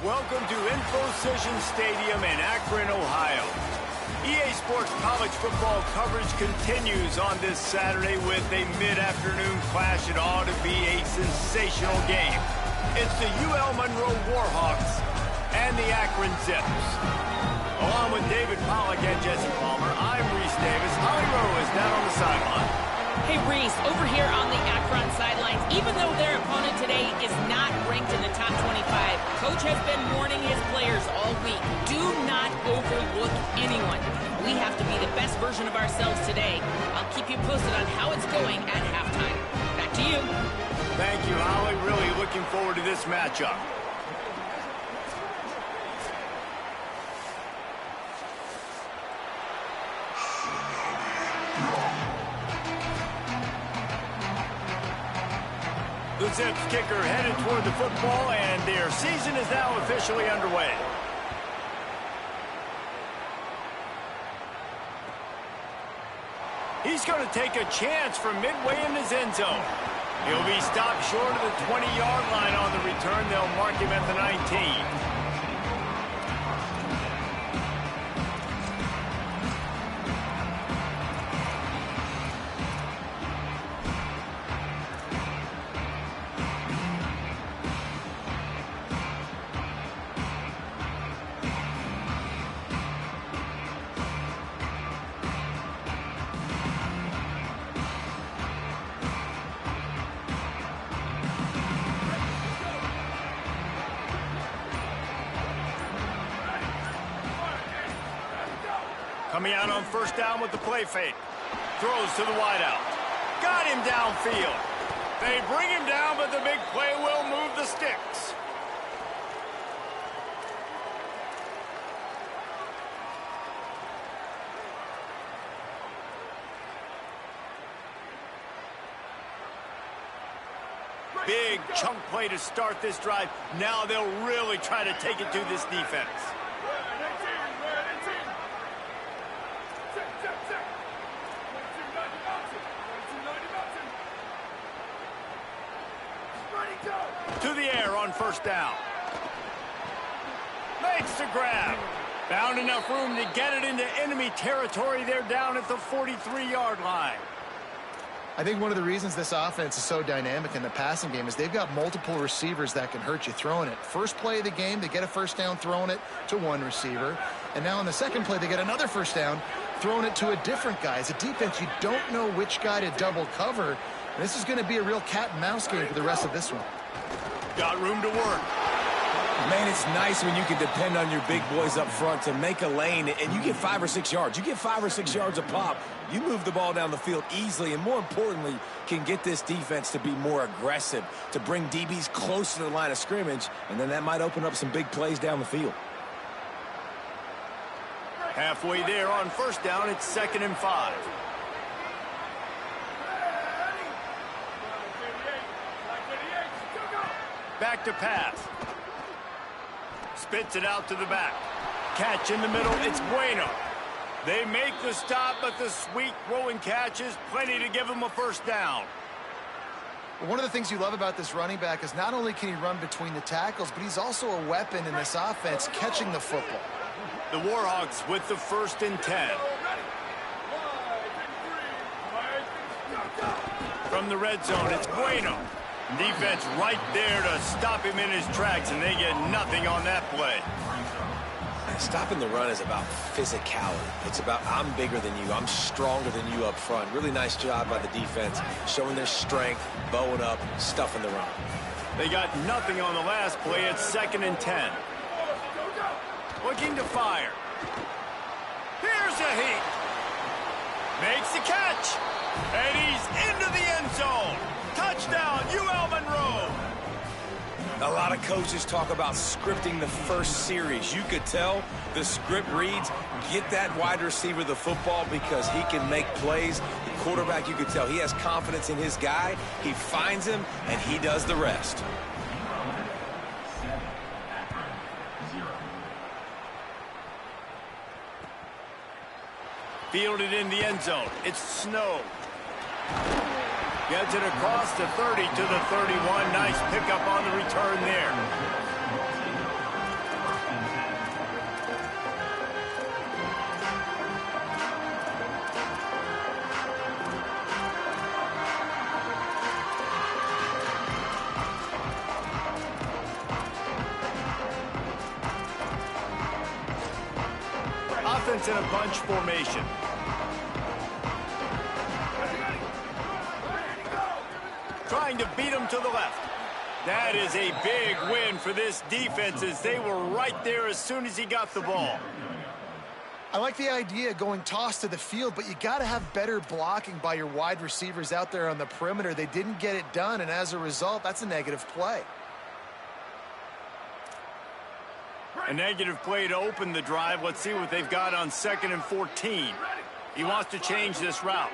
Welcome to Infocision Stadium in Akron, Ohio. EA Sports college football coverage continues on this Saturday with a mid-afternoon clash. It ought to be a sensational game. It's the UL Monroe Warhawks and the Akron Zips. Along with David Pollack and Jesse Palmer, I'm Reese Davis. Holly Rowe is down on the sideline. Hey, Reese, over here on the Akron sidelines, even though their opponent today is not ranked in the top 25, Coach has been warning his players all week, do not overlook anyone. We have to be the best version of ourselves today. I'll keep you posted on how it's going at halftime. Back to you. Thank you, Holly. Really looking forward to this matchup. The Zips kicker headed toward the football, and their season is now officially underway. He's going to take a chance from midway in his end zone. He'll be stopped short of the 20-yard line on the return. They'll mark him at the 19. Coming out on first down with the play fake. Throws to the wideout. Got him downfield. They bring him down, but the big play will move the sticks. Big chunk play to start this drive. Now they'll really try to take it to this defense. To the air on first down. Makes the grab. Found enough room to get it into enemy territory. They're down at the 43-yard line. I think one of the reasons this offense is so dynamic in the passing game is they've got multiple receivers that can hurt you throwing it. First play of the game, they get a first down throwing it to one receiver. And now on the second play, they get another first down throwing it to a different guy. As a defense, you don't know which guy to double cover. And this is going to be a real cat and mouse game for the rest of this one. Got room to work. Man, it's nice when you can depend on your big boys up front to make a lane, and you get 5 or 6 yards. You get 5 or 6 yards a pop. You move the ball down the field easily, and more importantly, can get this defense to be more aggressive, to bring DBs close to the line of scrimmage, and then that might open up some big plays down the field. Halfway there on first down, it's 2nd and 5. Back to pass. Spits it out to the back. Catch in the middle. It's Bueno. They make the stop, but the sweet throwing catch is plenty to give them a first down. Well, one of the things you love about this running back is not only can he run between the tackles, but he's also a weapon in this offense catching the football. The Warhawks with the 1st and 10. From the red zone, it's Bueno. Defense right there to stop him in his tracks, and they get nothing on that play. Stopping the run is about physicality. It's about I'm bigger than you, I'm stronger than you up front. Really nice job by the defense, showing their strength, bowing up, stuffing the run. They got nothing on the last play. It's 2nd and 10. Looking to fire. Here's a heat. Makes the catch. And he's into the end zone. Touchdown, UL Monroe. A lot of coaches talk about scripting the first series. You could tell the script reads, get that wide receiver the football because he can make plays. The quarterback, you could tell he has confidence in his guy. He finds him, and he does the rest. Fielded in the end zone. It's Snow. Gets it across the 30 to the 31. Nice pickup on the return there. defense in a bunch formation. Trying to beat him to the left. That is a big win for this defense as they were right there as soon as he got the ball. I like the idea of going toss to the field, but you got to have better blocking by your wide receivers out there on the perimeter. They didn't get it done, and as a result, that's a negative play. A negative play to open the drive. Let's see what they've got on 2nd and 14. He wants to change this route.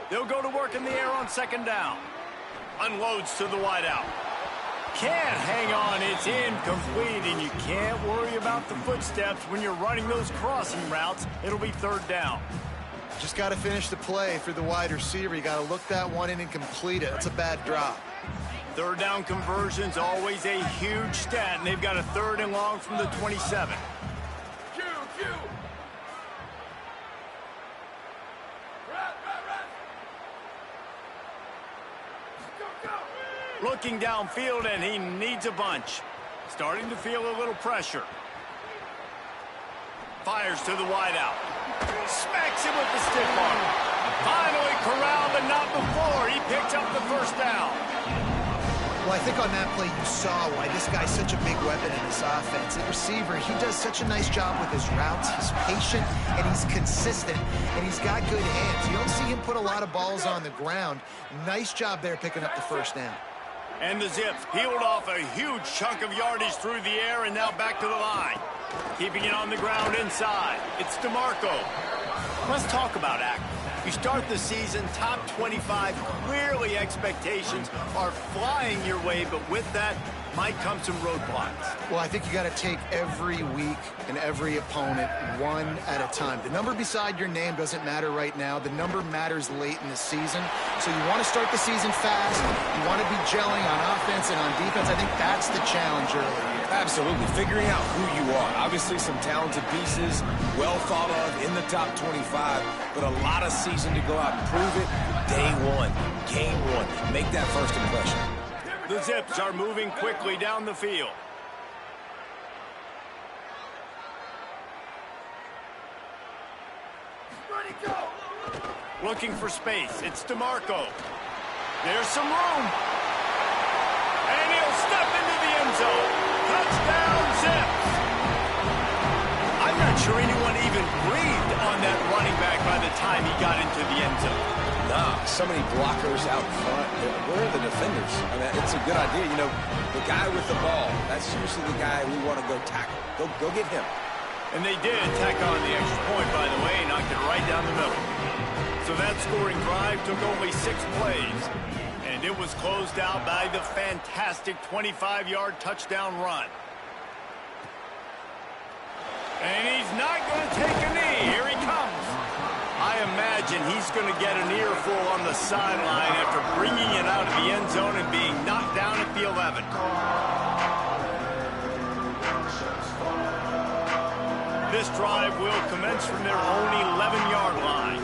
They'll go to work in the air on 2nd down. Unloads to the wideout. Can't hang on, it's incomplete, and you can't worry about the footsteps when you're running those crossing routes. It'll be 3rd down. Just got to finish the play for the wide receiver. You got to look that one in and complete it. It's a bad drop. 3rd down conversion's always a huge stat, and they've got a 3rd and long from the 27. Looking downfield, and he needs a bunch. Starting to feel a little pressure. Fires to the wideout. Smacks him with the stiff arm. Finally corralled, but not before. He picks up the 1st down. Well, I think on that play you saw why this guy's such a big weapon in this offense. The receiver, he does such a nice job with his routes. He's patient, and he's consistent, and he's got good hands. You don't see him put a lot of balls on the ground. Nice job there picking up the 1st down. And the Zips peeled off a huge chunk of yardage through the air and now back to the line. Keeping it on the ground inside. It's DeMarco. Let's talk about Akron. You start the season top 25. Clearly expectations are flying your way, but with that might come some roadblocks. Well, I think you got to take every week and every opponent one at a time. The number beside your name doesn't matter right now. The number matters late in the season. So you want to start the season fast. You want to be gelling on offense and on defense. I think that's the challenge early. Absolutely. Figuring out who you are. Obviously some talented pieces, well thought of in the top 25, but a lot of season to go out and prove it. Day one, game one. Make that first impression. The Zips are moving quickly down the field. Ready, go! Looking for space. It's DeMarco. There's some room. And he'll step into the end zone. Touchdown, Zips! I'm not sure anyone even breathed on that running back by the time he got into the end zone. Nah, so many blockers out front. Where are the defenders? I mean, it's a good idea. You know, the guy with the ball, that's usually the guy we want to go tackle. Go get him. And they did tack on the extra point, by the way, knocked it right down the middle. So that scoring drive took only 6 plays. And it was closed out by the fantastic 25-yard touchdown run. And he's not going to take a knee. Here he comes. I imagine he's going to get an earful on the sideline after bringing it out of the end zone and being knocked down at the 11. This drive will commence from their own 11-yard line.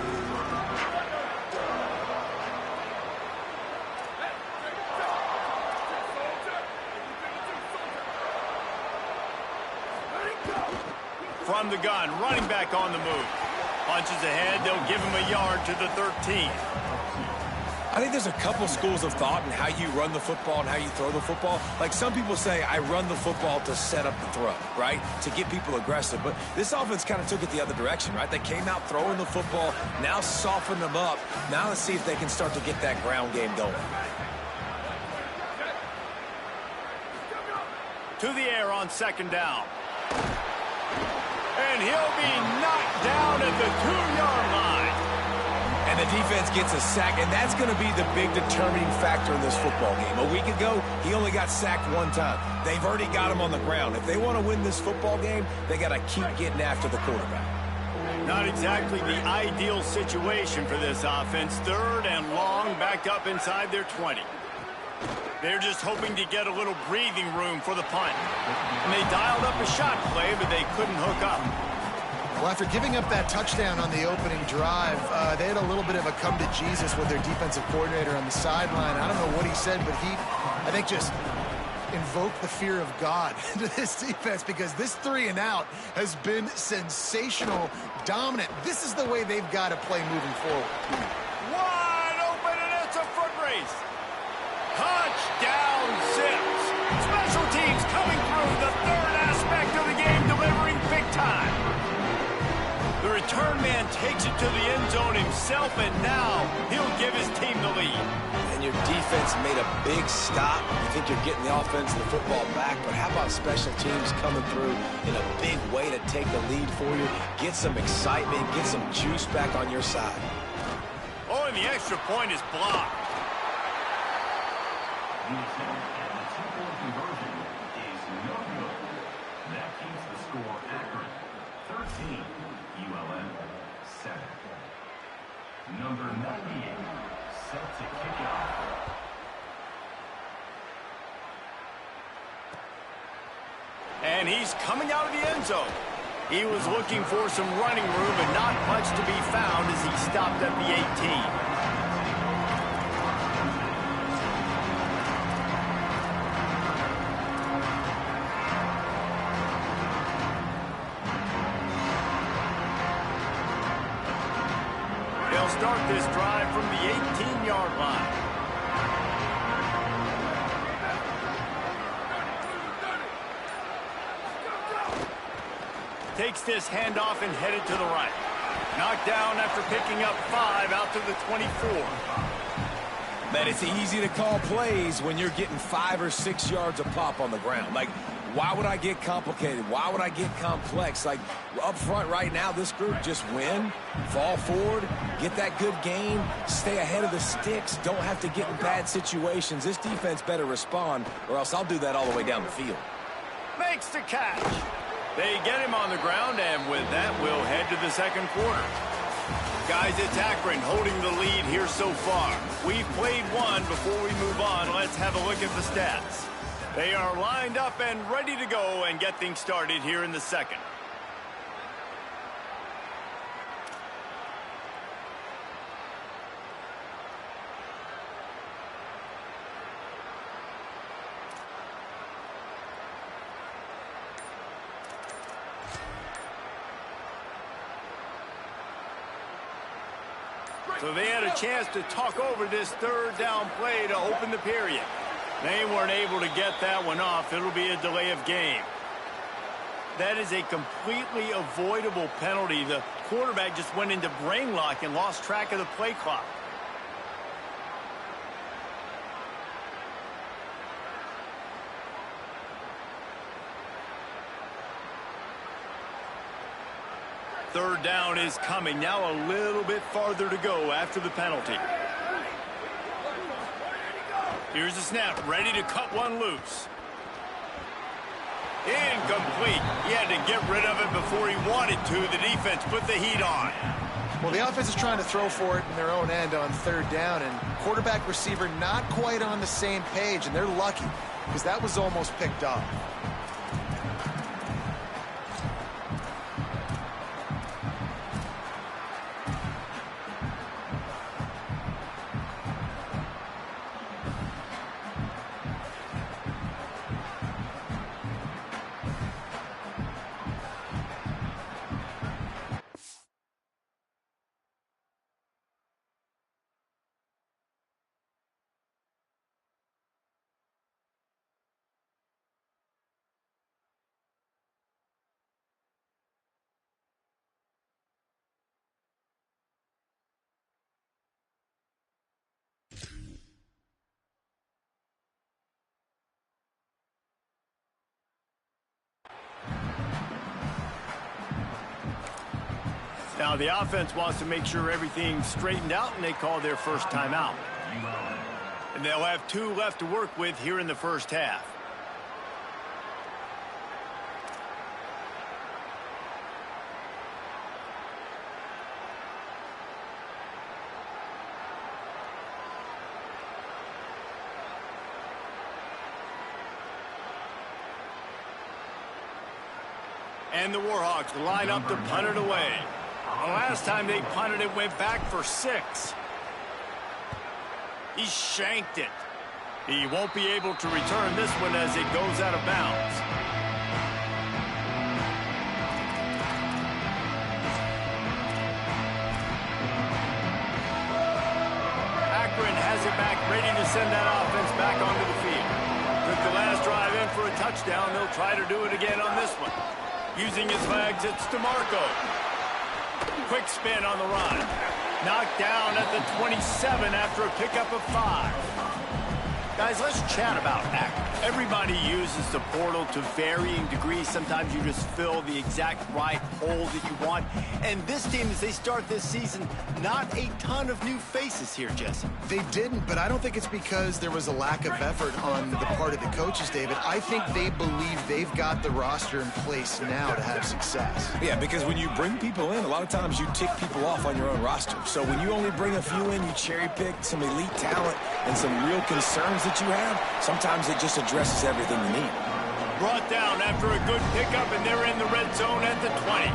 From the gun, running back on the move. Punches ahead, they'll give him a yard to the 13. I think there's a couple schools of thought in how you run the football and how you throw the football. Like some people say, I run the football to set up the throw, right? To get people aggressive. But this offense kind of took it the other direction, right? They came out throwing the football, now soften them up. Now let's see if they can start to get that ground game going. To the air on 2nd down. And he'll be knocked down at the 2-yard line. And the defense gets a sack, and that's going to be the big determining factor in this football game. A week ago, he only got sacked 1 time. They've already got him on the ground. If they want to win this football game, they got to keep getting after the quarterback. Not exactly the ideal situation for this offense. 3rd and long, backed up inside their 20. They're just hoping to get a little breathing room for the punt. And they dialed up a shot play, but they couldn't hook up. Well, after giving up that touchdown on the opening drive, they had a little bit of a come to Jesus with their defensive coordinator on the sideline. I don't know what he said, but he, I think, just invoke the fear of God into this defense, because this 3-and-out has been sensational, dominant. This is the way they've got to play moving forward. Wide open, and it's a foot race. Touchdown, Zips. Special teams coming through, the third aspect of the game, delivering big time. The return man takes it to the end zone himself, and now he'll give his team the lead. And your defense made a big stop. You think you're getting the offense and the football back, but how about special teams coming through in a big way to take the lead for you, get some excitement, get some juice back on your side. Oh, and the extra point is blocked. The attempt at the two-point conversion is no good. That keeps the score Akron 13, ULM 7. Number 98 set to kick off. And he's coming out of the end zone. He was looking for some running room, and not much to be found as he stopped at the 18. They'll start this drive from the 18-yard line. Takes this handoff and headed to the right. Knocked down after picking up 5 out to the 24. Man, it's easy to call plays when you're getting 5 or 6 yards a pop on the ground. Like, why would I get complicated? Why would I get complex? Like, up front right now, this group just win, fall forward, get that good gain, stay ahead of the sticks, don't have to get in bad situations. This defense better respond, or else I'll do that all the way down the field. Makes the catch. They get him on the ground, and with that, we'll head to the second quarter. Guys, it's Akron holding the lead here so far. We've played one. Before we move on, let's have a look at the stats. They are lined up and ready to go and get things started here in the second. So they had a chance to talk over this third down play to open the period. They weren't able to get that one off. It'll be a delay of game. That is a completely avoidable penalty. The quarterback just went into brain lock and lost track of the play clock. Third down is coming. Now a little bit farther to go after the penalty. Here's the snap, ready to cut one loose. Incomplete. He had to get rid of it before he wanted to. The defense put the heat on. Well, the offense is trying to throw for it in their own end on third down, and quarterback receiver not quite on the same page, and they're lucky because that was almost picked off. Now the offense wants to make sure everything's straightened out, and they call their first timeout. And they'll have 2 left to work with here in the first half. And the Warhawks line up to punt it away. The last time they punted it went back for 6. He shanked it. He won't be able to return this one as it goes out of bounds. Akron has it back, ready to send that offense back onto the field. Took the last drive in for a touchdown. They'll try to do it again on this one. Using his legs, it's DeMarco. Quick spin on the run. Knocked down at the 27 after a pickup of 5. Guys, let's chat about Akron. Everybody uses the portal to varying degrees. Sometimes you just fill the exact right hole that you want. And this team, as they start this season, not a ton of new faces here, Jesse. They didn't, but I don't think it's because there was a lack of effort on the part of the coaches, David. I think they believe they've got the roster in place now to have success. Yeah, because when you bring people in, a lot of times you tick people off on your own roster. So when you only bring a few in, you cherry-pick some elite talent and some real concerns that you have, sometimes it just addresses everything you need. Brought down after a good pickup, and they're in the red zone at the 20.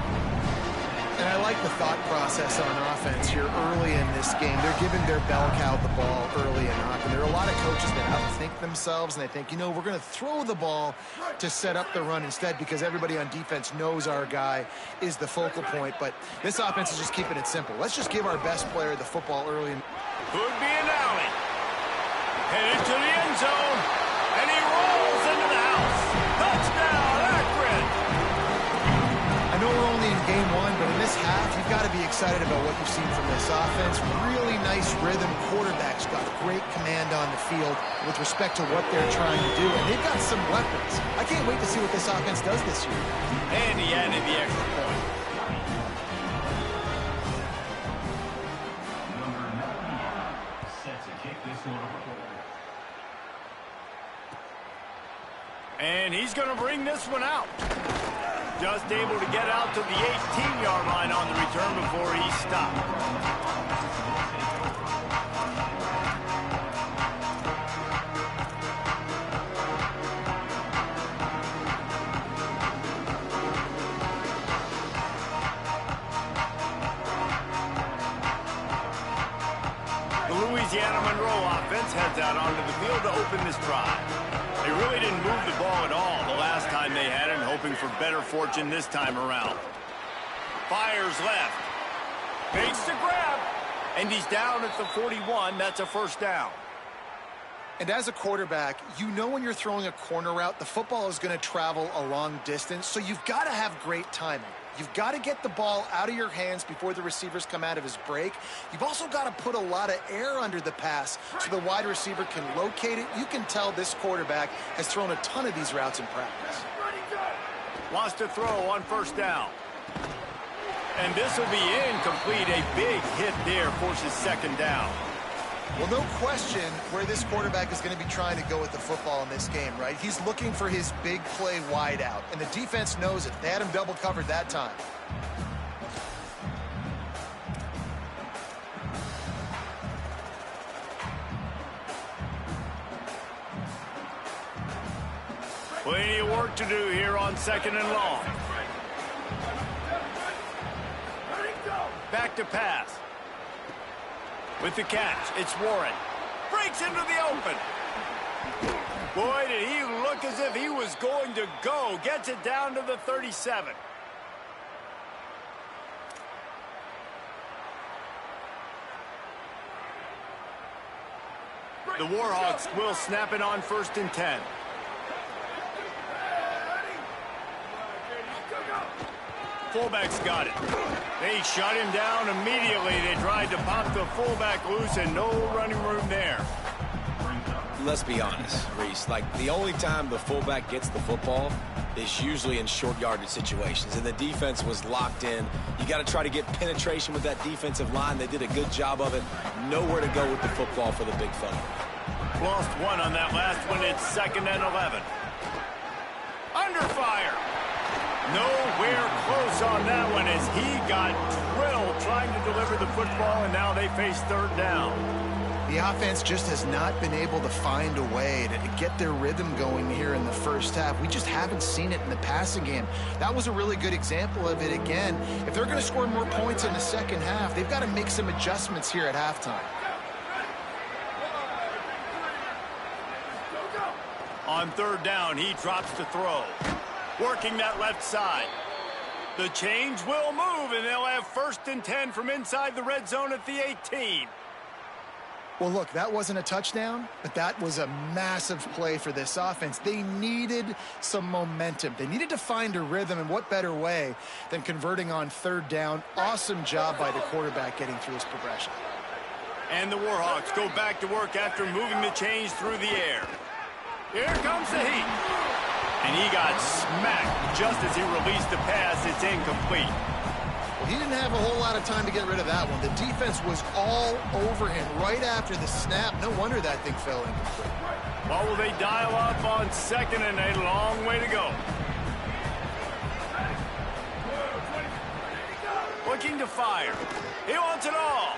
And I like the thought process on offense here early in this game. They're giving their bell cow the ball early and often. There are a lot of coaches that outthink themselves, and they think, you know, we're going to throw the ball to set up the run instead because everybody on defense knows our guy is the focal point. But this offense is just keeping it simple. Let's just give our best player the football early. Could be an alley. Headed to the end zone, and he rolls into the house. Touchdown, Akron! I know we're only in game 1, but in this half, you've got to be excited about what you've seen from this offense. Really nice rhythm. Quarterback's got great command on the field with respect to what they're trying to do, and they've got some weapons. I can't wait to see what this offense does this year. And he added the extra point. Number 98 set to kick this one over. And he's going to bring this one out. Just able to get out to the 18-yard line on the return before he stopped. The Louisiana Monroe offense heads out onto the field to open this drive. They really didn't move the ball at all the last time they had it, and hoping for better fortune this time around. Fires left. Makes the grab. And he's down at the 41. That's a first down. And as a quarterback, you know when you're throwing a corner route, the football is going to travel a long distance, so you've got to have great timing. You've got to get the ball out of your hands before the receivers come out of his break. You've also got to put a lot of air under the pass so the wide receiver can locate it. You can tell this quarterback has thrown a ton of these routes in practice. Wants to throw on first down. And this will be incomplete. A big hit there forces second down. Well, no question where this quarterback is going to be trying to go with the football in this game, right? He's looking for his big play wide out, and the defense knows it. They had him double covered that time. Plenty of work to do here on second and long. Back to pass. With the catch, it's Warren. Breaks into the open. Boy, did he look as if he was going to go. Gets it down to the 37. The Warhawks will snap it on first and 10. Fullback's got it. They shut him down immediately. They tried to pop the fullback loose, and no running room there. Let's be honest, Reese. Like, the only time the fullback gets the football is usually in short yardage situations, and the defense was locked in. You got to try to get penetration with that defensive line. They did a good job of it. Nowhere to go with the football for the big fella. Lost one on that last one. It's second and 11. Under fire. Nowhere close on that one as he got drilled trying to deliver the football, and now they face third down. The offense just has not been able to find a way to get their rhythm going here in the first half. We just haven't seen it in the passing game. That was a really good example of it again. If they're going to score more points in the second half, they've got to make some adjustments here at halftime. On third down, he drops to throw. Working that left side. The change will move, and they'll have 1st and 10 from inside the red zone at the 18. Well, look, that wasn't a touchdown, but that was a massive play for this offense. They needed some momentum. They needed to find a rhythm, and what better way than converting on third down. Awesome job by the quarterback getting through his progression. And the Warhawks go back to work after moving the chains through the air. Here comes the heat. And he got smacked just as he released the pass. It's incomplete. Well, he didn't have a whole lot of time to get rid of that one. The defense was all over him right after the snap. No wonder that thing fell incomplete. Well, will they dial up on 2nd and a long way to go? Looking to fire. He wants it all.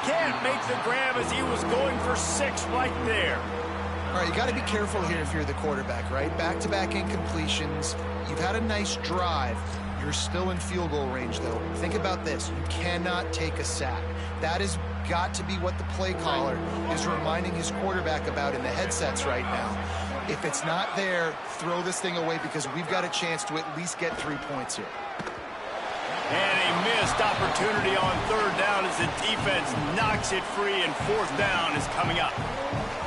Can't make the grab as he was going for 6 right there. All right, you got to be careful here if you're the quarterback, right? Back-to-back incompletions. You've had a nice drive. You're still in field goal range, though. Think about this. You cannot take a sack. That has got to be what the play caller is reminding his quarterback about in the headsets right now. If it's not there, throw this thing away because we've got a chance to at least get 3 points here. And a missed opportunity on third down as the defense knocks it free, and 4th down is coming up.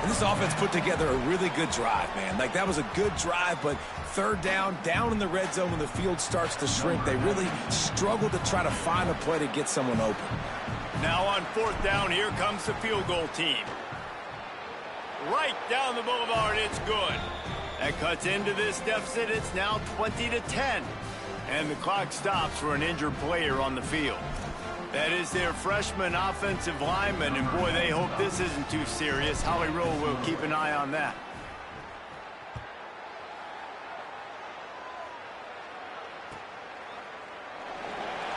And this offense put together a really good drive, man. Like, that was a good drive, but third down in the red zone when the field starts to shrink, they really struggled to try to find a play to get someone open. Now on 4th down, here comes the field goal team. Right down the boulevard, it's good. That cuts into this deficit. It's now 20-10. And the clock stops for an injured player on the field. That is their freshman offensive lineman, and boy, they hope this isn't too serious. Holly Rowe will keep an eye on that.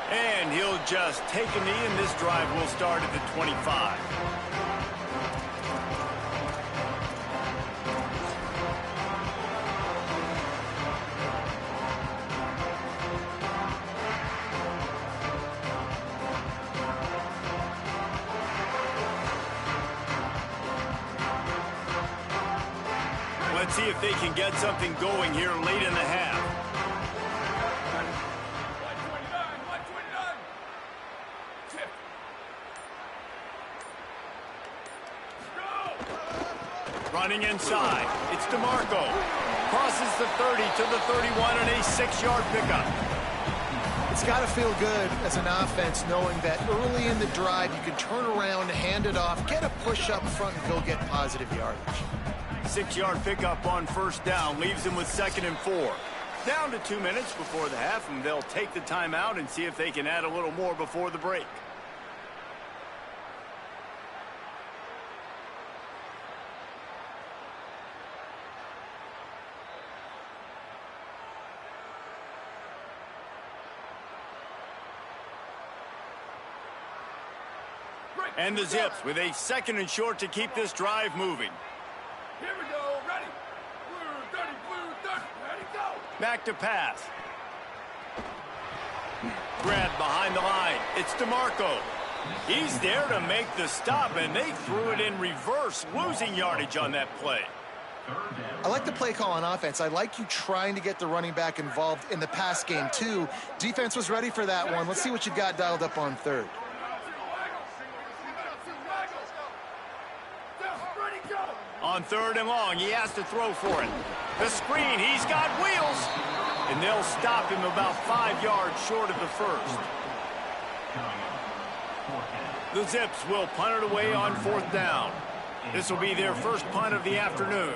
And he'll just take a knee, and this drive will start at the 25. Let's see if they can get something going here late in the half. Running inside. It's DeMarco. Crosses the 30 to the 31 and a 6-yard pickup. It's got to feel good as an offense knowing that early in the drive you can turn around, hand it off, get a push up front, and go get positive yardage. 6-yard pickup on 1st down leaves them with 2nd and 4. Down to 2 minutes before the half, and they'll take the timeout and see if they can add a little more before the break. And the Zips with a 2nd and short to keep this drive moving. Here we go, ready. Blue 30, ready, go. Back to pass. Grabbed behind the line. It's DeMarco. He's there to make the stop, and they threw it in reverse, losing yardage on that play. I like the play call on offense. I like you trying to get the running back involved in the pass game, too. Defense was ready for that one. Let's see what you've got dialed up on 3rd. On 3rd and long, he has to throw for it. The screen, he's got wheels. And they'll stop him about 5 yards short of the 1st. The Zips will punt it away on 4th down. This will be their first punt of the afternoon.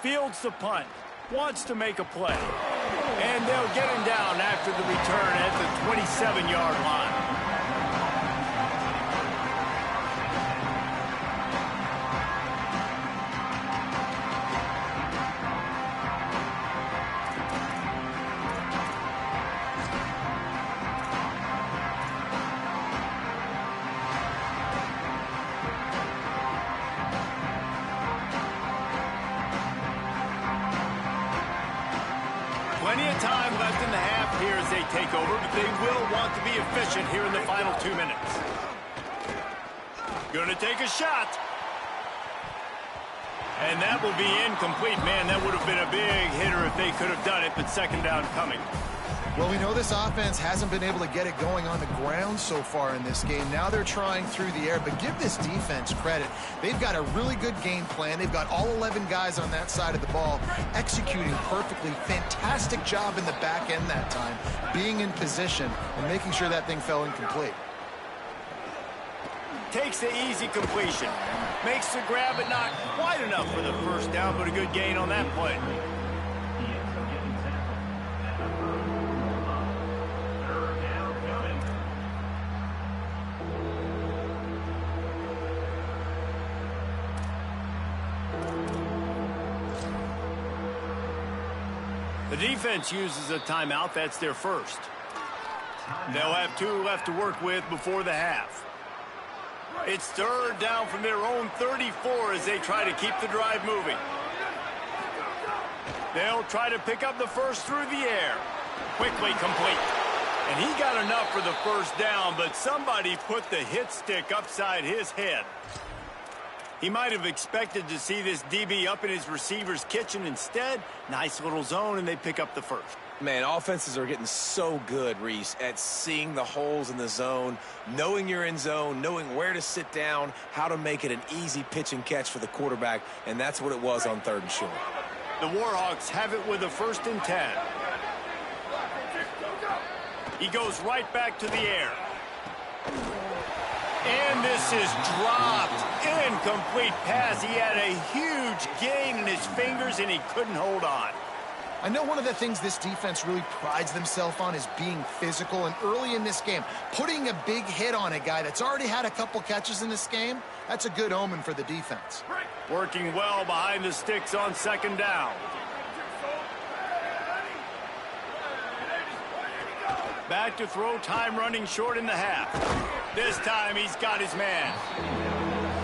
Fields the punt. Wants to make a play. And they'll get him down after the return at the 27-yard line. Plenty of time left in the half here as they take over, but they will want to be efficient here in the final 2 minutes. Gonna take a shot. And that will be incomplete. Man, that would have been a big hitter if they could have done it, but second down coming. Well, we know this offense hasn't been able to get it going on the ground so far in this game. Now they're trying through the air, but give this defense credit. They've got a really good game plan. They've got all 11 guys on that side of the ball executing perfectly. Fantastic job in the back end that time, being in position and making sure that thing fell incomplete. Takes the easy completion. Makes the grab, but not quite enough for the first down, but a good gain on that play. The defense uses a timeout. That's their first. They'll have 2 left to work with before the half. It's third down from their own 34 as they try to keep the drive moving. They'll try to pick up the first through the air. Quickly complete. And he got enough for the first down, but somebody put the hit stick upside his head. He might have expected to see this DB up in his receiver's kitchen. Instead, nice little zone, and they pick up the first. Man, offenses are getting so good, Reese, at seeing the holes in the zone, knowing you're in zone, knowing where to sit down, how to make it an easy pitch and catch for the quarterback, and that's what it was on 3rd and short. The Warhawks have it with a 1st and 10. He goes right back to the air. And this is dropped. Incomplete pass. He had a huge gain in his fingers, and he couldn't hold on. I know one of the things this defense really prides themselves on is being physical, and early in this game, putting a big hit on a guy that's already had a couple catches in this game, that's a good omen for the defense. Working well behind the sticks on 2nd down. Back to throw, time running short in the half. This time he's got his man.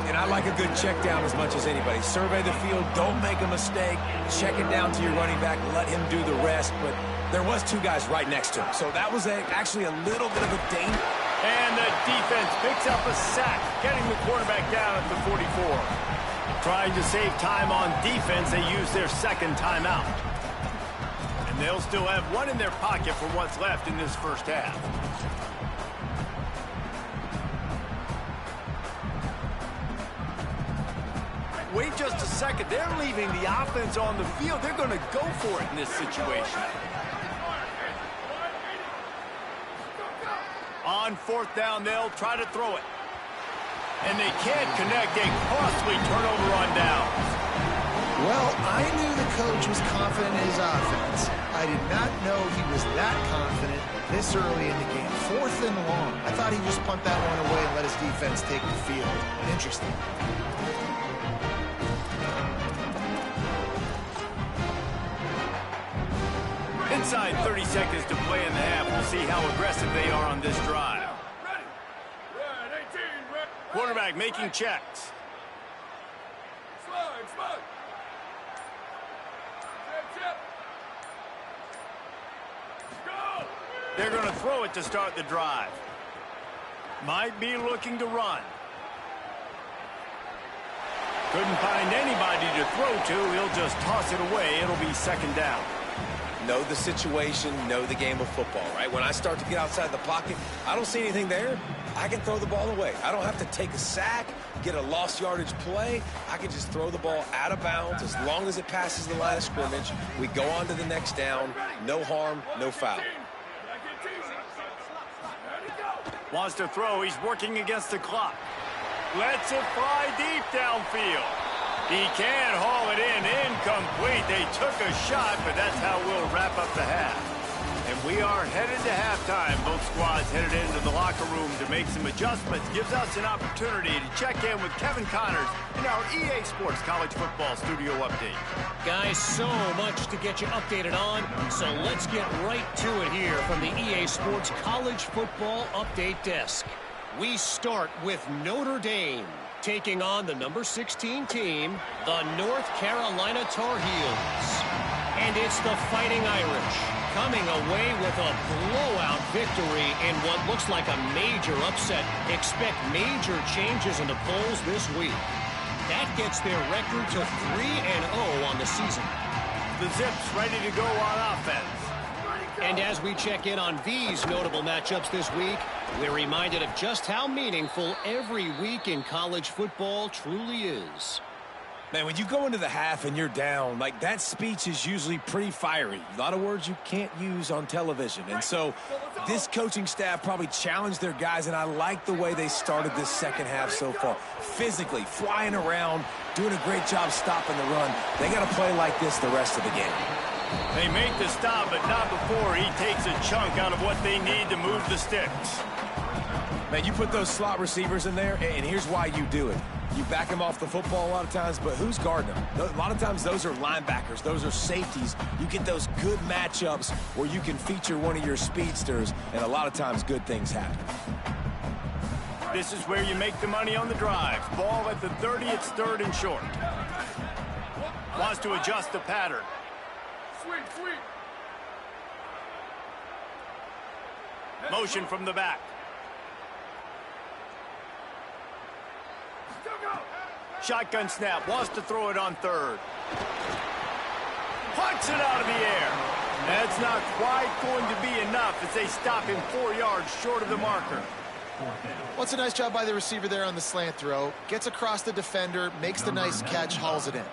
And I like a good check down as much as anybody. Survey the field, don't make a mistake. Check it down to your running back, let him do the rest. But there was 2 guys right next to him. So that was actually a little bit of a danger. And the defense picks up a sack, getting the quarterback down at the 44. Trying to save time on defense, they use their 2nd timeout. And they'll still have 1 in their pocket for what's left in this first half. Wait just a second. They're leaving the offense on the field. They're going to go for it in this situation. On 4th down, they'll try to throw it. And they can't connect. A costly turnover on downs. Well, I knew the coach was confident in his offense. I did not know he was that confident this early in the game. 4th and long. I thought he'd just punt that one away and let his defense take the field. Interesting. Inside 30 seconds to play in the half. We'll see how aggressive they are on this drive. Quarterback making checks. Slide. Chip. Go! They're going to throw it to start the drive. Might be looking to run. Couldn't find anybody to throw to. He'll just toss it away. It'll be 2nd down. Know the situation, know the game of football, right? When I start to get outside the pocket, I don't see anything there. I can throw the ball away. I don't have to take a sack, get a lost yardage play. I can just throw the ball out of bounds as long as it passes the line of scrimmage. We go on to the next down. No harm, no foul. Wants to throw. He's working against the clock. Lets it fly deep downfield. He can't haul it in. Incomplete. They took a shot, but that's how we'll wrap up the half. And we are headed to halftime. Both squads headed into the locker room to make some adjustments. Gives us an opportunity to check in with Kevin Connors in our EA Sports College Football Studio Update. Guys, so much to get you updated on, so let's get right to it here from the EA Sports College Football Update Desk. We start with Notre Dame, taking on the number 16 team, the North Carolina Tar Heels. And it's the Fighting Irish coming away with a blowout victory in what looks like a major upset. Expect major changes in the polls this week. That gets their record to 3-0 on the season. The Zips ready to go on offense. And as we check in on these notable matchups this week, we're reminded of just how meaningful every week in college football truly is. Man, when you go into the half and you're down, like, that speech is usually pretty fiery. A lot of words you can't use on television. And so this coaching staff probably challenged their guys, and I like the way they started this second half so far. Physically, flying around, doing a great job stopping the run. They got to play like this the rest of the game. They make the stop, but not before he takes a chunk out of what they need to move the sticks. Man, you put those slot receivers in there, and here's why you do it. You back them off the football a lot of times, but who's guarding them? A lot of times those are linebackers. Those are safeties. You get those good matchups where you can feature one of your speedsters, and a lot of times good things happen. This is where you make the money on the drive. Ball at the 30, it's 3rd and short. Wants to adjust the pattern. Sweep. Motion from the back. Shotgun snap, wants to throw it on 3rd. Punts it out of the air. That's not quite going to be enough as they stop him 4 yards short of the marker. Well, it's a nice job by the receiver there on the slant throw. Gets across the defender, makes the nice catch, hauls it in.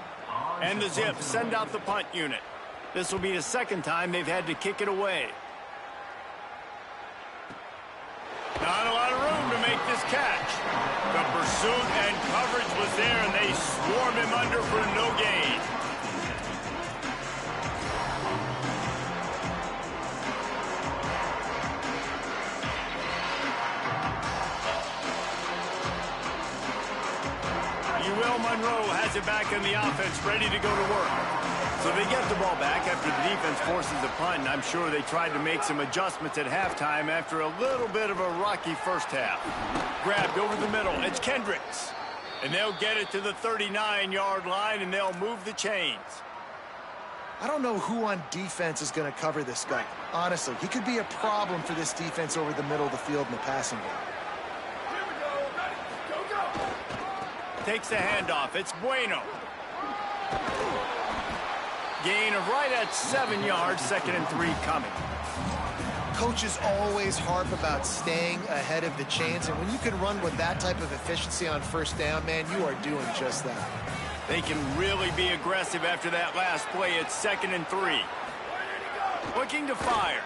And the Zips send out the punt unit. This will be the second time they've had to kick it away. Not a lot of room to make this catch. The pursuit and coverage was there, and they swarmed him under for no gain. Monroe has it back in the offense, ready to go to work. So they get the ball back after the defense forces a punt, and I'm sure they tried to make some adjustments at halftime after a little bit of a rocky first half. Grabbed over the middle. It's Kendricks. And they'll get it to the 39-yard line, and they'll move the chains. I don't know who on defense is going to cover this guy. Honestly, he could be a problem for this defense over the middle of the field in the passing game. Takes the handoff. It's Bueno. Gain of right at 7 yards. 2nd and 3 coming. Coaches always harp about staying ahead of the chains, and when you can run with that type of efficiency on first down, man, you are doing just that. They can really be aggressive after that last play. It's 2nd and 3. Looking to fire.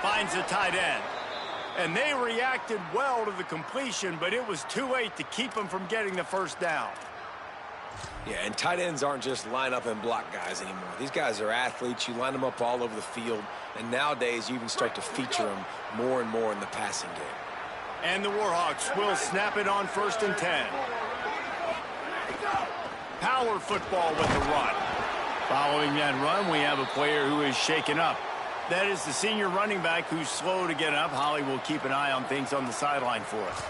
Finds the tight end. And they reacted well to the completion, but it was too late to keep them from getting the first down. Yeah, and tight ends aren't just line up and block guys anymore. These guys are athletes. You line them up all over the field, and nowadays you even start to feature them more and more in the passing game. And the Warhawks will snap it on 1st and 10. Power football with the run. Following that run, we have a player who is shaken up. That is the senior running back who's slow to get up. Holly will keep an eye on things on the sideline for us.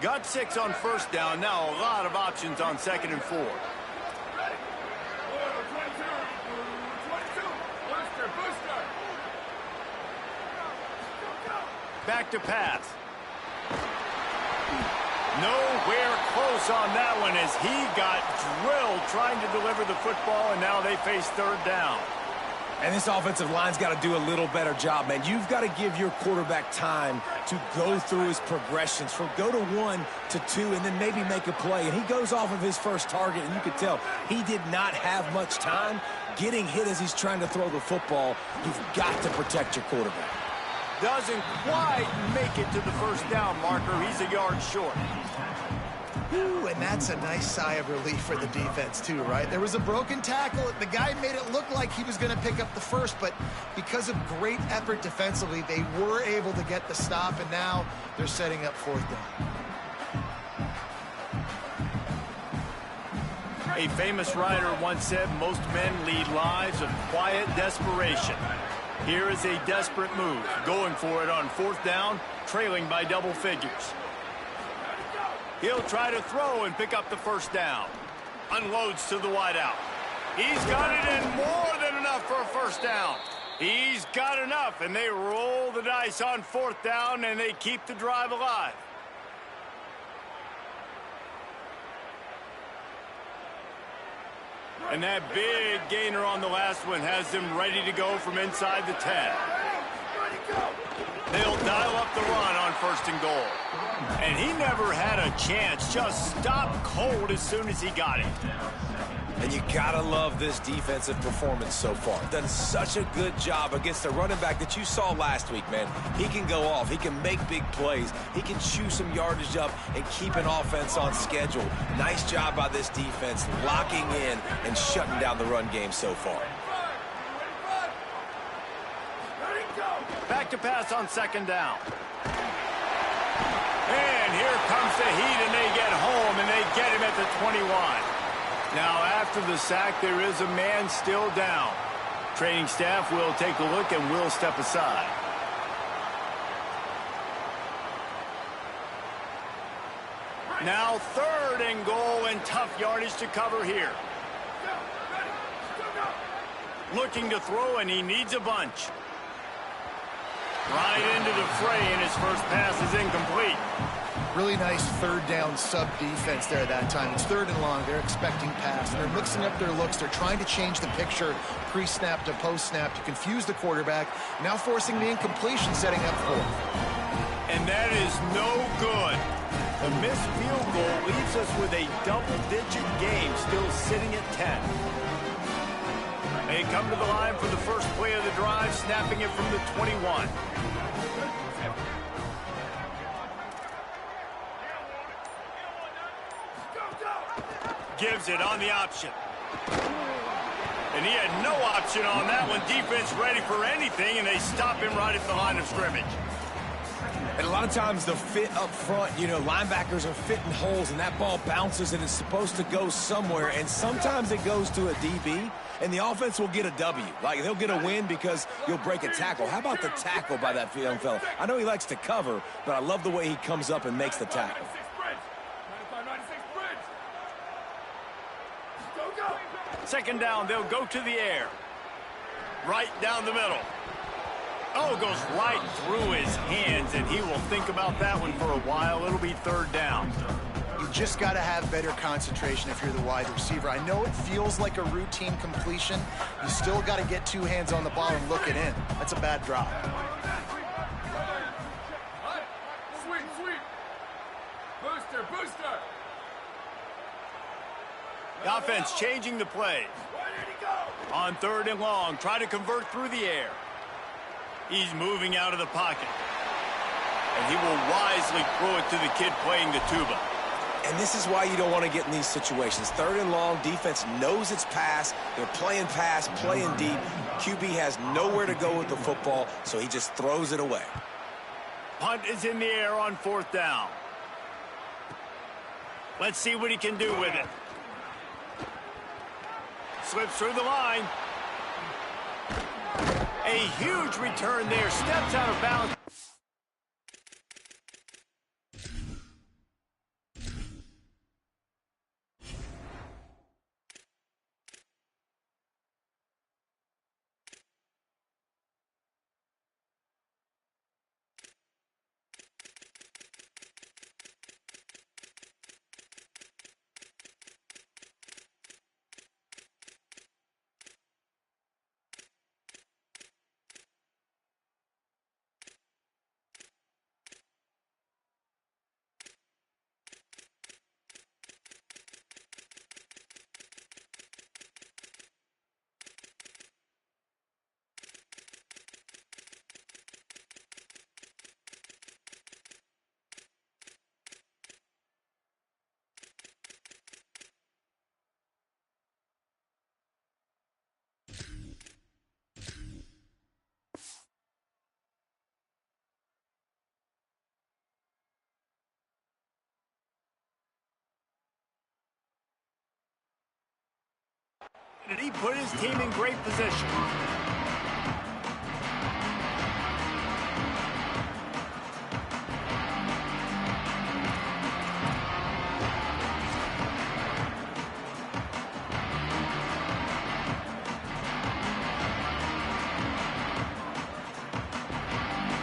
Got 6 on 1st down. Now a lot of options on 2nd and 4. Back to pass. Nowhere close on that one as he got drilled trying to deliver the football, and now they face 3rd down. And this offensive line's got to do a little better job, man. You've got to give your quarterback time to go through his progressions from go to 1 to 2 and then maybe make a play. And he goes off of his first target, and you could tell he did not have much time getting hit as he's trying to throw the football. You've got to protect your quarterback. Doesn't quite make it to the 1st down marker. He's a yard short. Ooh, and that's a nice sigh of relief for the defense, too, right? There was a broken tackle. The guy made it look like he was going to pick up the first, but because of great effort defensively, they were able to get the stop, and now they're setting up 4th down. A famous writer once said most men lead lives of quiet desperation. Here is a desperate move, going for it on 4th down, trailing by double figures. He'll try to throw and pick up the 1st down. Unloads to the wideout. He's got it in more than enough for a 1st down. He's got enough, and they roll the dice on 4th down, and they keep the drive alive. And that big gainer on the last one has them ready to go from inside the 10. They'll dial up the run on 1st and goal. And he never had a chance, just stopped cold as soon as he got it. And you gotta love this defensive performance so far. Done such a good job against the running back that you saw last week, man. He can go off. He can make big plays. He can chew some yardage up and keep an offense on schedule. Nice job by this defense locking in and shutting down the run game so far. Back to pass on 2nd down. And here comes the heat, and they get home, and they get him at the 21. Now, after the sack, there is a man still down. Training staff will take a look and will step aside. Now 3rd and goal, and tough yardage to cover here. Looking to throw, and he needs a bunch. Right into the fray, and his first pass is incomplete. Really nice 3rd down sub defense there that time. It's 3rd and long. They're expecting pass. And they're mixing up their looks. They're trying to change the picture pre-snap to post-snap to confuse the quarterback. Now forcing the incompletion, setting up 4th. And that is no good. The missed field goal leaves us with a double-digit game still sitting at 10. They come to the line for the first play of the drive, snapping it from the 21. Gives it on the option. And he had no option on that one. Defense ready for anything, and they stop him right at the line of scrimmage. And a lot of times the fit up front, you know, linebackers are fitting holes, and that ball bounces, and it's supposed to go somewhere. And sometimes it goes to a DB, and the offense will get a W. Like, they'll get a win because you'll break a tackle. How about the tackle by that young fella? I know he likes to cover, but I love the way he comes up and makes the tackle. Second down, they'll go to the air. Right down the middle. Oh, goes right through his hands, and he will think about that one for a while. It'll be 3rd down. You just got to have better concentration if you're the wide receiver. I know it feels like a routine completion. You still got to get 2 hands on the ball and look it in. That's a bad drop. Sweep. Booster. The offense changing the play. On 3rd and long, try to convert through the air. He's moving out of the pocket. And he will wisely throw it to the kid playing the tuba. And this is why you don't want to get in these situations. 3rd and long, defense knows it's pass. They're playing pass, playing deep. QB has nowhere to go with the football, so he just throws it away. Punt is in the air on 4th down. Let's see what he can do with it. Slips through the line. A huge return there. Steps out of bounds. He put his team in great position.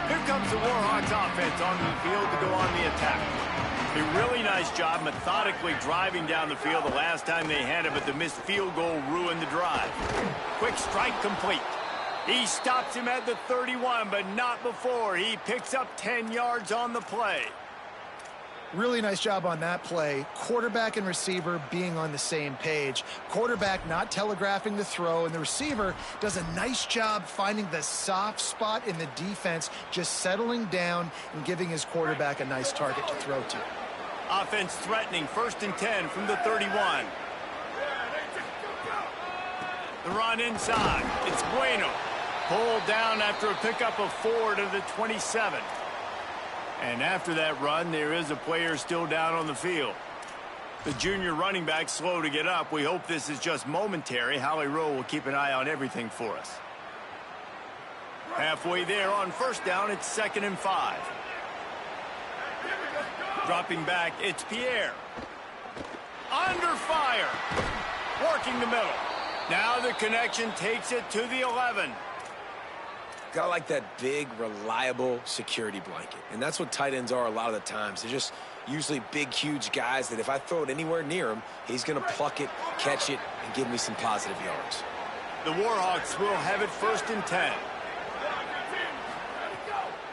Here comes the Warhawks offense onto the field to go on the attack. A really nice job methodically driving down the field the last time they had it, but the missed field goal ruined the drive. Quick strike complete. He stops him at the 31, but not before. He picks up 10 yards on the play. Really nice job on that play. Quarterback and receiver being on the same page. Quarterback not telegraphing the throw, and the receiver does a nice job finding the soft spot in the defense, just settling down and giving his quarterback a nice target to throw to. Offense threatening, 1st and 10 from the 31. The run inside. It's Bueno. Pulled down after a pickup of 4 to the 27. And after that run, there is a player still down on the field. The junior running back slow to get up. We hope this is just momentary. Howie Rowe will keep an eye on everything for us. Halfway there on 1st down, it's 2nd and 5. Dropping back, it's Pierre. Under fire. Working the middle. Now the connection takes it to the 11. Got like that big, reliable security blanket. And that's what tight ends are a lot of the times. They're just usually big, huge guys that if I throw it anywhere near him, he's going to pluck it, catch it, and give me some positive yards. The Warhawks will have it 1st and 10.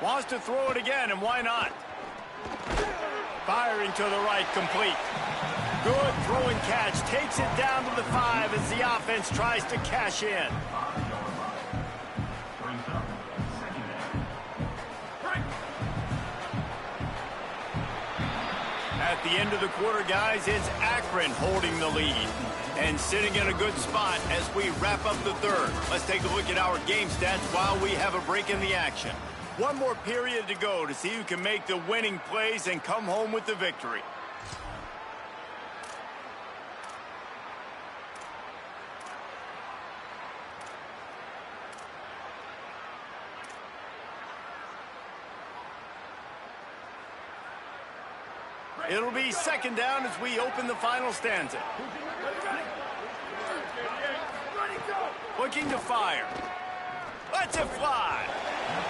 Wants to throw it again, and why not? Firing to the right, complete. Good throw and catch. Takes it down to the 5 as the offense tries to cash in. At the end of the quarter, guys, it's Akron holding the lead and sitting in a good spot as we wrap up the 3rd. Let's take a look at our game stats while we have a break in the action. One more period to go to see who can make the winning plays and come home with the victory. It'll be 2nd down as we open the final stanza. Looking to fire. Lets it fly.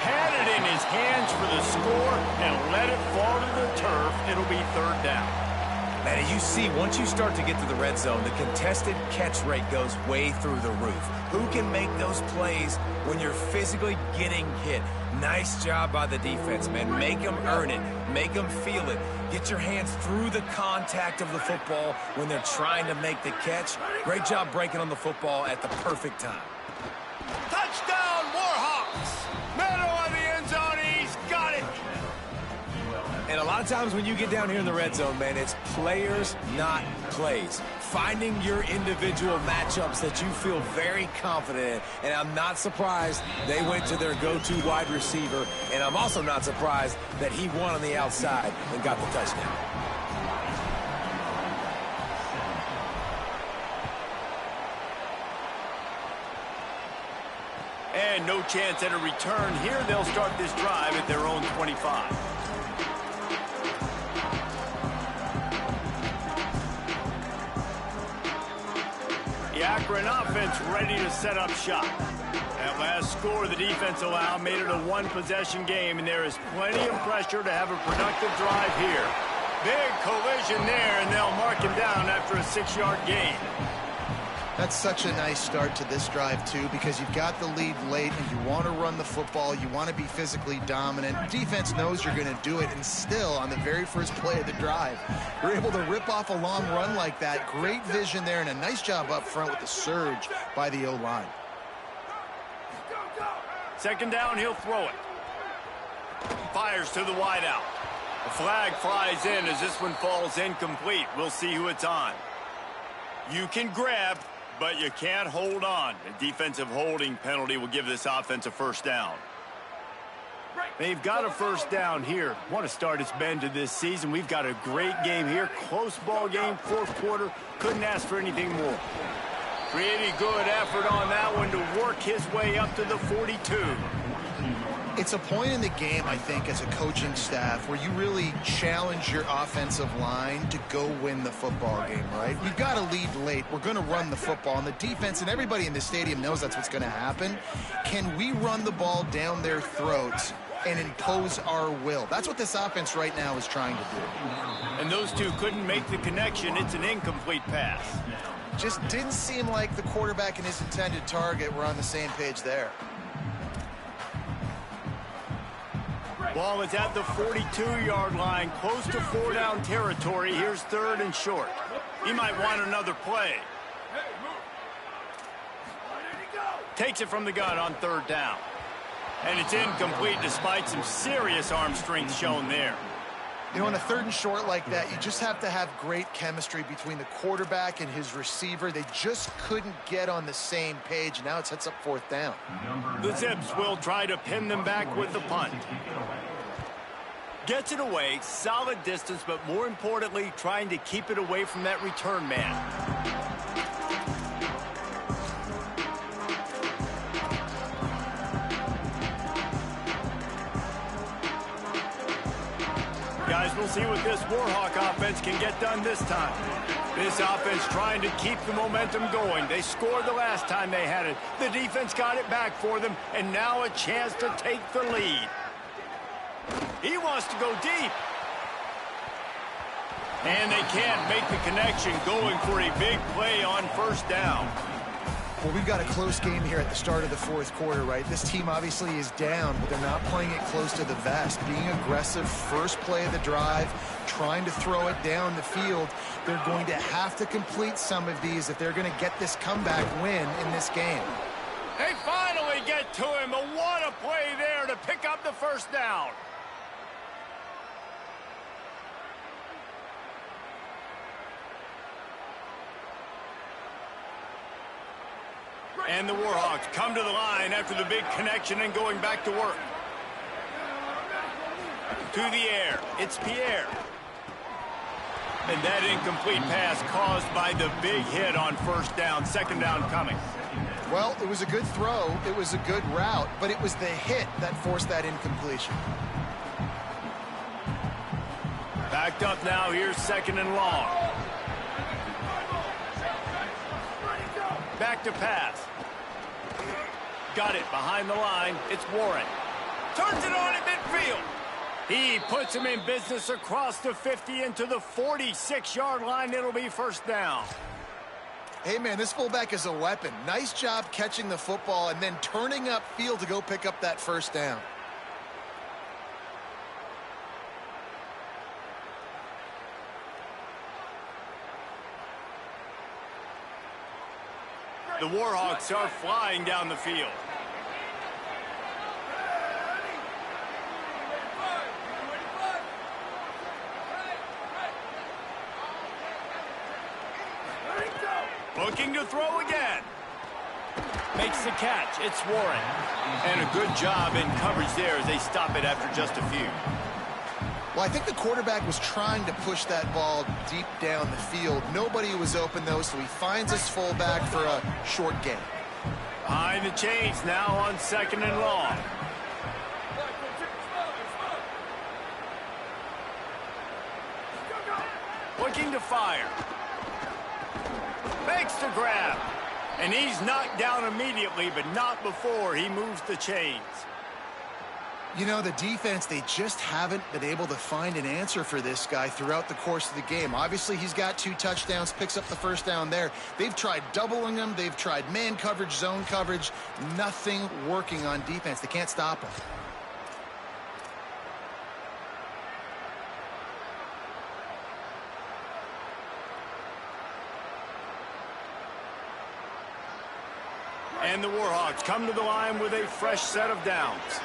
Had it in his hands for the score and let it fall to the turf. It'll be 3rd down. Man, as you see, once you start to get to the red zone, the contested catch rate goes way through the roof. Who can make those plays when you're physically getting hit? Nice job by the defense, man. Make them earn it. Make them feel it. Get your hands through the contact of the football when they're trying to make the catch. Great job breaking on the football at the perfect time. Touchdown, Warhawks! Middle of the end zone, he's got it! And a lot of times when you get down here in the red zone, man, it's players, not plays. Finding your individual matchups that you feel very confident in. And I'm not surprised they went to their go-to wide receiver. And I'm also not surprised that he won on the outside and got the touchdown. And no chance at a return here. They'll start this drive at their own 25. The Akron offense ready to set up shop. That last score the defense allowed made it a one-possession game, and there is plenty of pressure to have a productive drive here. Big collision there, and they'll mark him down after a 6-yard gain. That's such a nice start to this drive, too, because you've got the lead late and you want to run the football. You want to be physically dominant. Defense knows you're going to do it, and still, on the very first play of the drive, you're able to rip off a long run like that. Great vision there, and a nice job up front with the surge by the O-line. 2nd down, he'll throw it. Fires to the wideout. A flag flies in as this one falls incomplete. We'll see who it's on. You can grab, but you can't hold on. A defensive holding penalty will give this offense a 1st down. They've got a 1st down here. What a start it's been to this season. We've got a great game here. Close ball game, 4th quarter. Couldn't ask for anything more. Pretty good effort on that one to work his way up to the 42. It's a point in the game, I think, as a coaching staff where you really challenge your offensive line to go win the football game, right? You've got to lead late. We're going to run the football. And the defense and everybody in the stadium knows that's what's going to happen. Can we run the ball down their throats and impose our will? That's what this offense right now is trying to do. And those two couldn't make the connection. It's an incomplete pass. Just didn't seem like the quarterback and his intended target were on the same page there. Ball is at the 42-yard line, close to 4-down territory. Here's 3rd and short. He might want another play. Takes it from the gun on 3rd down. And it's incomplete despite some serious arm strength shown there. You know, on a 3rd and short like that, you just have to have great chemistry between the quarterback and his receiver. They just couldn't get on the same page. Now it sets up 4th down. The Zips will try to pin them back with the punt. Gets it away, solid distance, but more importantly, trying to keep it away from that return man. Guys, we'll see what this Warhawk offense can get done this time. This offense trying to keep the momentum going. They scored the last time they had it. The defense got it back for them, and now a chance to take the lead. He wants to go deep. And they can't make the connection, going for a big play on 1st down. Well, we've got a close game here at the start of the 4th quarter, right? This team obviously is down, but they're not playing it close to the vest. Being aggressive, first play of the drive, trying to throw it down the field. They're going to have to complete some of these if they're going to get this comeback win in this game. They finally get to him. What a play there to pick up the 1st down. And the Warhawks come to the line after the big connection and going back to work. To the air. It's Pierre. And that incomplete pass caused by the big hit on 1st down. 2nd down coming. Well, it was a good throw. It was a good route, but it was the hit that forced that incompletion. Backed up now. Here's 2nd and long. Back to pass. Got it behind the line. It's Warren. Turns it on at midfield. He puts him in business across the 50 into the 46-yard line. It'll be 1st down. Hey, man, this fullback is a weapon. Nice job catching the football and then turning upfield to go pick up that 1st down. The Warhawks are flying down the field. Looking to throw again. Makes the catch. It's Warren. And a good job in coverage there as they stop it after just a few. Well, I think the quarterback was trying to push that ball deep down the field. Nobody was open, though, so he finds his fullback for a short gain. Behind the chains now on 2nd and long. Looking to fire. Makes the grab. And he's knocked down immediately, but not before he moves the chains. You know, the defense, they just haven't been able to find an answer for this guy throughout the course of the game. Obviously, he's got 2 touchdowns, picks up the 1st down there. They've tried doubling him. They've tried man coverage, zone coverage. Nothing working on defense. They can't stop him. And the Warhawks come to the line with a fresh set of downs.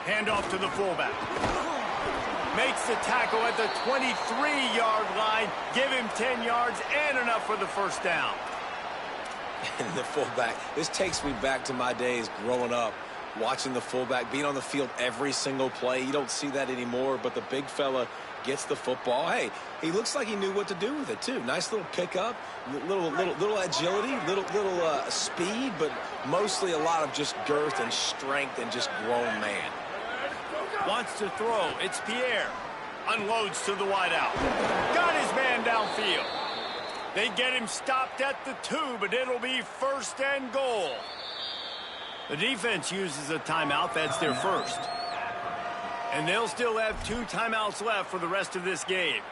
Handoff to the fullback. Makes the tackle at the 23-yard line. Give him 10 yards and enough for the 1st down. And the fullback, this takes me back to my days growing up. watching the fullback, being on the field every single play. You don't see that anymore, but the big fella gets the football. Hey, he looks like he knew what to do with it, too. Nice little pickup, little agility, little speed, but mostly a lot of just girth and strength and just grown man. Wants to throw. It's Pierre. Unloads to the wideout. Got his man downfield. They get him stopped at the 2, but it'll be 1st and goal. The defense uses a timeout. That's their first. And they'll still have 2 timeouts left for the rest of this game.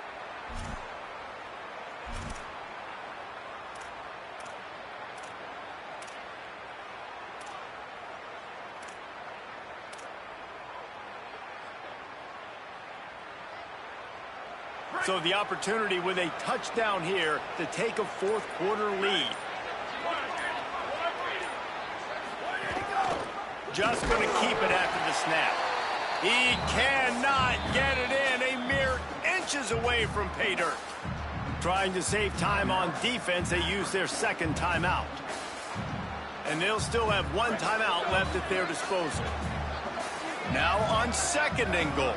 So the opportunity with a touchdown here to take a 4th quarter lead. Just going to keep it after the snap. He cannot get it in. A mere inches away from pay dirt. Trying to save time on defense, they use their 2nd timeout. And they'll still have 1 timeout left at their disposal. Now on 2nd and goal.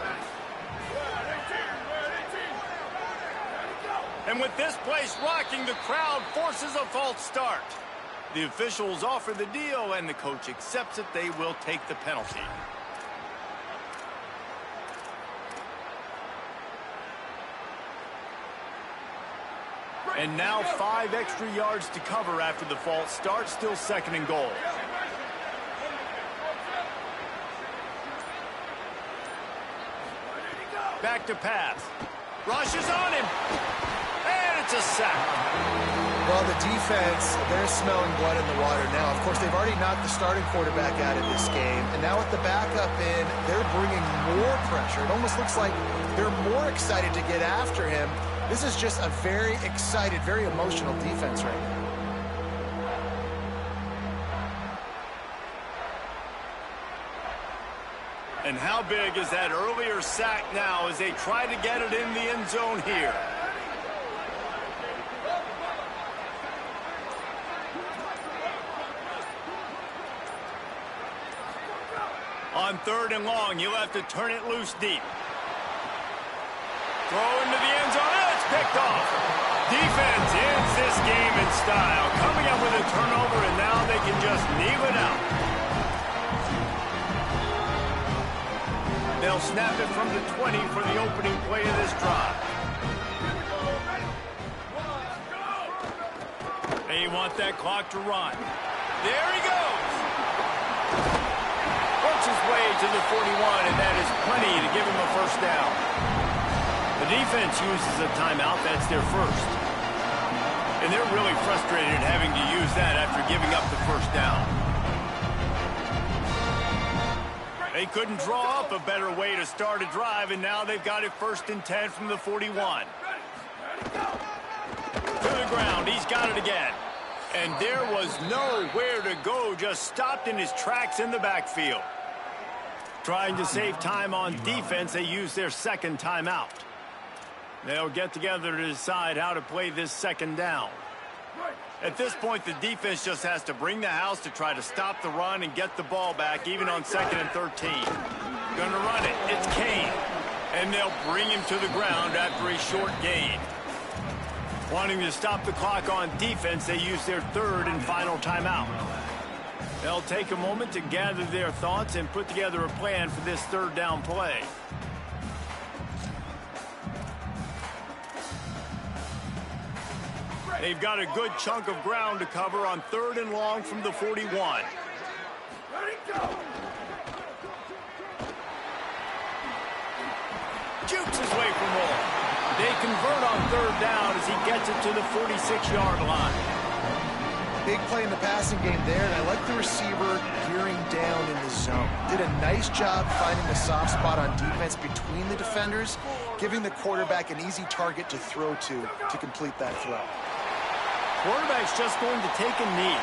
And with this place rocking, the crowd forces a false start. The officials offer the deal, and the coach accepts it. They will take the penalty. And now 5 extra yards to cover after the false start. Still 2nd and goal. Back to pass. Rushes on him. And it's a sack. Well, the defense, they're smelling blood in the water now. Of course, they've already knocked the starting quarterback out of this game. And now with the backup in, they're bringing more pressure. It almost looks like they're more excited to get after him. This is just a very excited, very emotional defense right now. And how big is that earlier sack now as they try to get it in the end zone here? On 3rd and long, you'll have to turn it loose deep. Throw into the end zone. Oh, it's picked off. Defense ends this game in style. Coming up with a turnover, and now they can just kneel it out. They'll snap it from the 20 for the opening play of this drive. They want that clock to run. There he goes. Works his way to the 41, and that is plenty to give him a 1st down. The defense uses a timeout. That's their first. And they're really frustrated having to use that after giving up the 1st down. They couldn't draw up a better way to start a drive, and now they've got it 1st and 10 from the 41. To the ground. He's got it again. And there was nowhere to go, just stopped in his tracks in the backfield. Trying to save time on defense, they use their 2nd timeout. They'll get together to decide how to play this 2nd down. At this point, the defense just has to bring the house to try to stop the run and get the ball back, even on 2nd and 13. Gonna run it. It's Kane. And they'll bring him to the ground after a short gain. Wanting to stop the clock on defense, they use their 3rd and final timeout. They'll take a moment to gather their thoughts and put together a plan for this 3rd down play. They've got a good chunk of ground to cover on 3rd and long from the 41. Jukes his way for more. They convert on 3rd down as he gets it to the 46-yard line. Big play in the passing game there, and I like the receiver gearing down in the zone. Did a nice job finding the soft spot on defense between the defenders, giving the quarterback an easy target to throw to complete that throw. Quarterback's just going to take a knee.